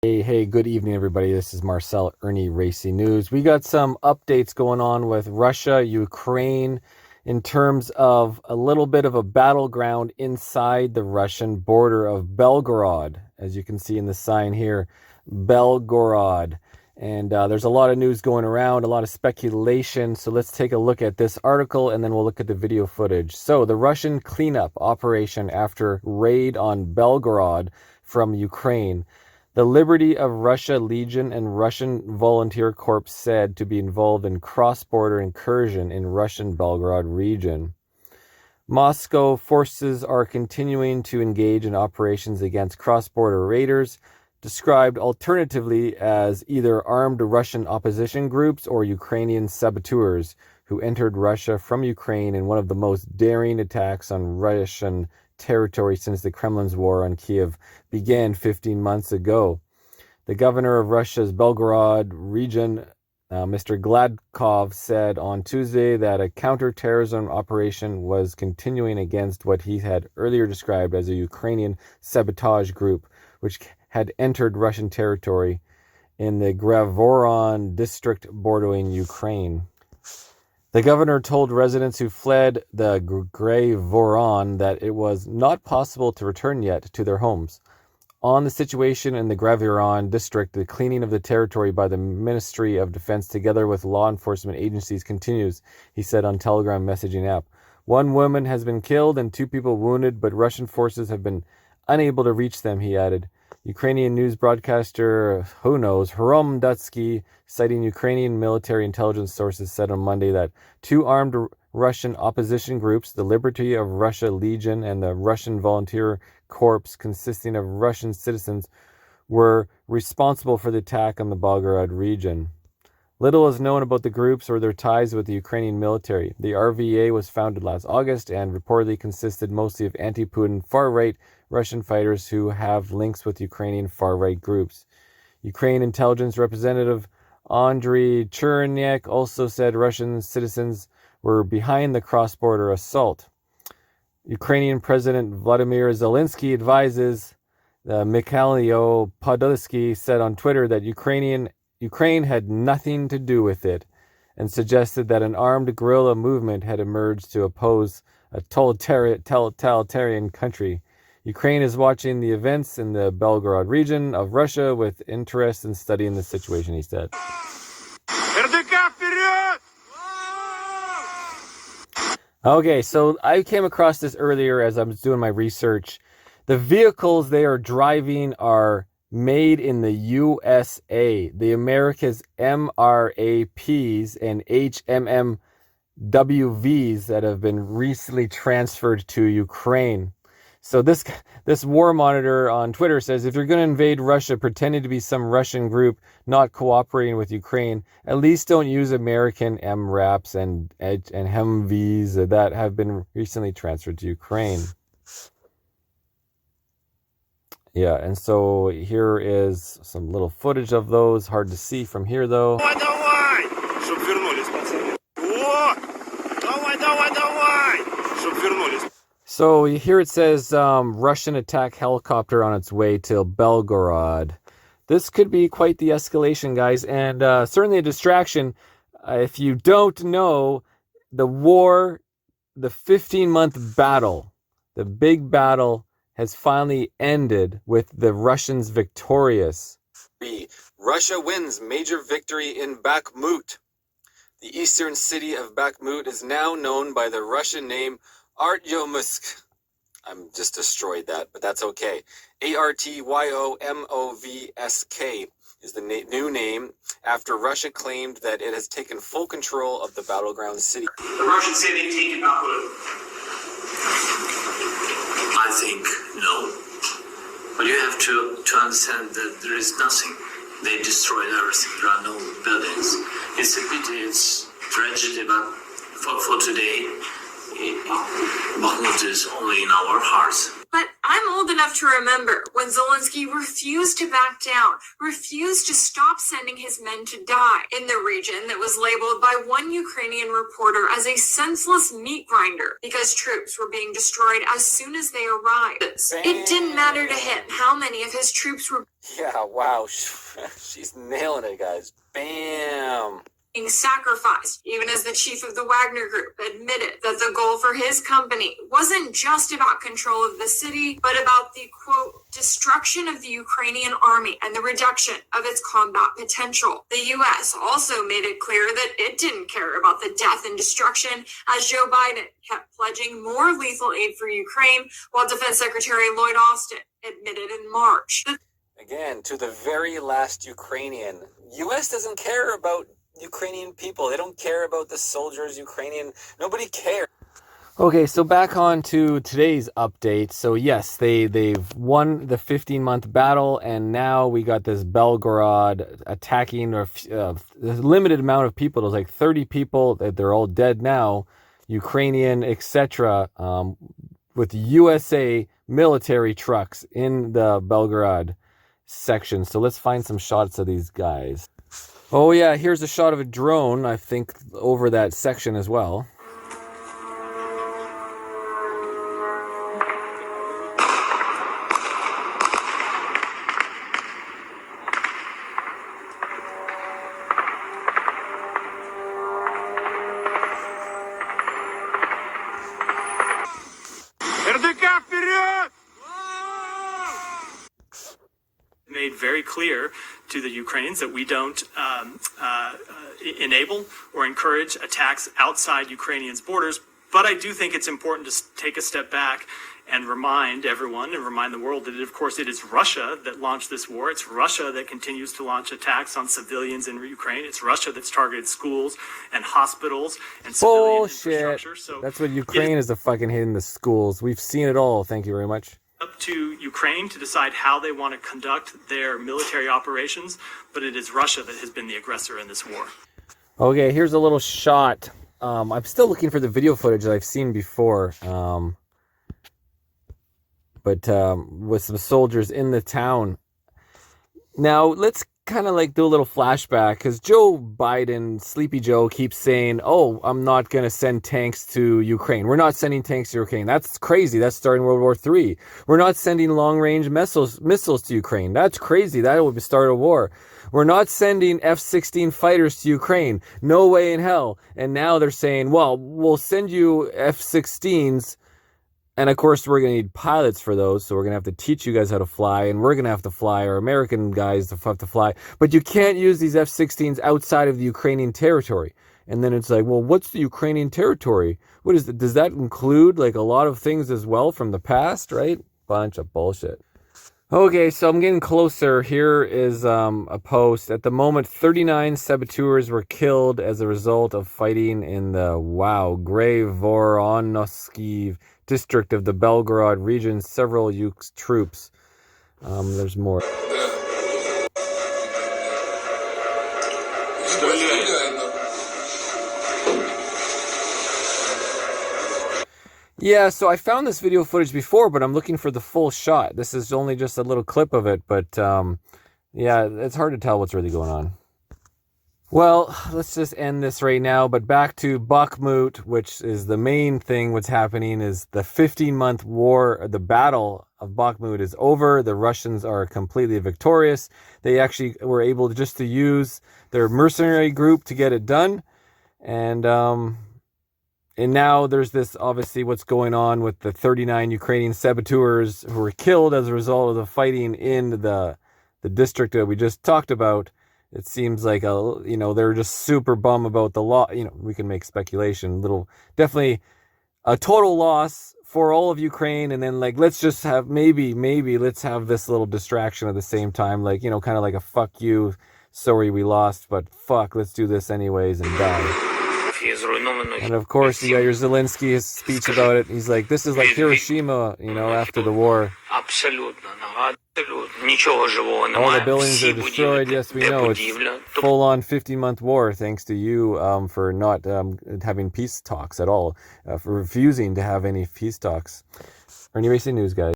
Hey, good evening, everybody. This is Marcel Irnie, IrnieracingNews. We got some updates going on with Russia, Ukraine, in terms of a little bit of a battleground inside the Russian border of Belgorod. As you can see in the sign here, Belgorod. And there's a lot of news going around, a lot of speculation. So let's take a look at this article and then we'll look at the video footage. So the Russian cleanup operation after raid on Belgorod from Ukraine. The Liberty of Russia Legion and Russian Volunteer Corps said to be involved in cross-border incursion in Russian Belgorod region. Moscow forces are continuing to engage in operations against cross-border raiders, described alternatively as either armed Russian opposition groups or Ukrainian saboteurs who entered Russia from Ukraine in one of the most daring attacks on Russian territory since the Kremlin's war on Kiev began 15 months ago. The governor of Russia's Belgorod region, Mr. Gladkov, said on Tuesday that a counter-terrorism operation was continuing against what he had earlier described as a Ukrainian sabotage group, which had entered Russian territory in the Gravoron district bordering Ukraine. The governor told residents who fled the Gravoron that it was not possible to return yet to their homes. On the situation in the Gravoron district, the cleaning of the territory by the Ministry of Defense together with law enforcement agencies continues, he said on Telegram messaging app. One woman has been killed and 2 people wounded, but Russian forces have been unable to reach them, he added. Ukrainian news broadcaster, Hrom Dutsky, citing Ukrainian military intelligence sources, said on Monday that 2 armed Russian opposition groups, the Liberty of Russia Legion and the Russian Volunteer Corps, consisting of Russian citizens, were responsible for the attack on the Belgorod region. Little is known about the groups or their ties with the Ukrainian military. The RVA was founded last August and reportedly consisted mostly of anti-Putin far-right Russian fighters who have links with Ukrainian far-right groups. Ukraine intelligence representative Andriy Cherniak also said Russian citizens were behind the cross-border assault. Ukrainian President Vladimir Zelensky advises Mikhailo Podolsky said on Twitter that Ukraine had nothing to do with it and suggested that an armed guerrilla movement had emerged to oppose a totalitarian country. Ukraine is watching the events in the Belgorod region of Russia with interest in studying the situation, he said. Okay, so I came across this earlier as I was doing my research. The vehicles they are driving are made in the USA. The America's MRAPs and HMMWVs that have been recently transferred to Ukraine. So this war monitor on Twitter says, if you're going to invade Russia pretending to be some Russian group not cooperating with Ukraine, at least don't use American MRAPs and Humvees that have been recently transferred to Ukraine. Yeah, and so here is some little footage of those. Hard to see from here, though. So here it says Russian attack helicopter on its way to Belgorod. This could be quite the escalation, guys, and certainly a distraction. If you don't know, the war, the 15-month battle, the big battle has finally ended with the Russians victorious. Russia wins major victory in Bakhmut. The eastern city of Bakhmut is now known by the Russian name Artyomsk. I'm just destroyed that, but that's okay. Artyomovsk is the new name after Russia claimed that it has taken full control of the battleground city. The Russians say they've taken Bakhmut. I think no. But you have to understand that there is nothing. They destroyed everything. There are no buildings. It's a pity, it's tragedy, but for today, Bakhmut is only in our hearts. But I'm old enough to remember when Zelensky refused to back down, refused to stop sending his men to die in the region that was labeled by one Ukrainian reporter as a senseless meat grinder because troops were being destroyed as soon as they arrived. It didn't matter to him how many of his troops were Yeah, wow. She's nailing it, guys. Bam. being sacrificed, even as the chief of the Wagner Group admitted that the goal for his company wasn't just about control of the city, but about the, quote, destruction of the Ukrainian army and the reduction of its combat potential. The U.S. also made it clear that it didn't care about the death and destruction, as Joe Biden kept pledging more lethal aid for Ukraine, while Defense Secretary Lloyd Austin admitted in March. Again, to the very last Ukrainian. U.S. doesn't care about Ukrainian people. They don't care about the soldiers, Ukrainian. Nobody cares. Okay, so back on to today's update. So yes, they've won the 15-month battle, and now we got this Belgorod attacking a limited amount of people. There's like 30 people. They're all dead now, Ukrainian, etc. With USA military trucks in the Belgorod section. So let's find some shots of these guys. Oh yeah, here's a shot of a drone, I think, over that section as well. Made very clear to the Ukrainians that we don't enable or encourage attacks outside Ukrainians' borders. But I do think it's important to take a step back and remind everyone and remind the world that, of course, it is Russia that launched this war. It's Russia that continues to launch attacks on civilians in Ukraine. It's Russia that's targeted schools and hospitals and civilian infrastructure. So that's what Ukraine is fucking hitting the schools. We've seen it all. Thank you very much. Up to Ukraine to decide how they want to conduct their military operations, but it is Russia that has been the aggressor in this war. Okay, here's a little shot. I'm still looking for the video footage that I've seen before. But with some soldiers in the town. Now, let's kind of like do a little flashback, because Joe Biden, Sleepy Joe, keeps saying, oh, I'm not going to send tanks to Ukraine. We're not sending tanks to Ukraine. That's crazy. That's starting World War III. We're not sending long-range missiles to Ukraine. That's crazy. That would start a war. We're not sending F-16 fighters to Ukraine. No way in hell. And now they're saying, well, we'll send you F-16s. And of course, we're going to need pilots for those. So we're going to have to teach you guys how to fly. And we're going to have to fly, our American guys have to fly. But you can't use these F-16s outside of the Ukrainian territory. And then it's like, well, what's the Ukrainian territory? What is it? Does that include like a lot of things as well from the past, right? Bunch of bullshit. Okay, so I'm getting closer. Here is a post. At the moment, 39 saboteurs were killed as a result of fighting in the, Grey-Voronovsky district of the Belgorod region. Several UK troops. There's more. Yeah, so I found this video footage before, but I'm looking for the full shot. This is only just a little clip of it, but yeah, it's hard to tell what's really going on. Well, let's just end this right now, but back to Bakhmut, which is the main thing. What's happening is the 15-month war, the battle of Bakhmut is over. The Russians are completely victorious. They actually were able to use their mercenary group to get it done. And now there's this, obviously, what's going on with the 39 Ukrainian saboteurs who were killed as a result of the fighting in the district that we just talked about. It seems like, they're just super bummed about the law. We can make speculation. Definitely a total loss for all of Ukraine. And then, let's just have, maybe let's have this little distraction at the same time. Kind of like a fuck you, sorry we lost, but fuck, let's do this anyways and die. And of course, you got your Zelensky's speech about it. He's like, this is like Hiroshima, after the war. All the buildings are destroyed. Yes, we know. It's full-on 15-month war, thanks to you for not having peace talks at all, for refusing to have any peace talks. IrnieracingNews, guys.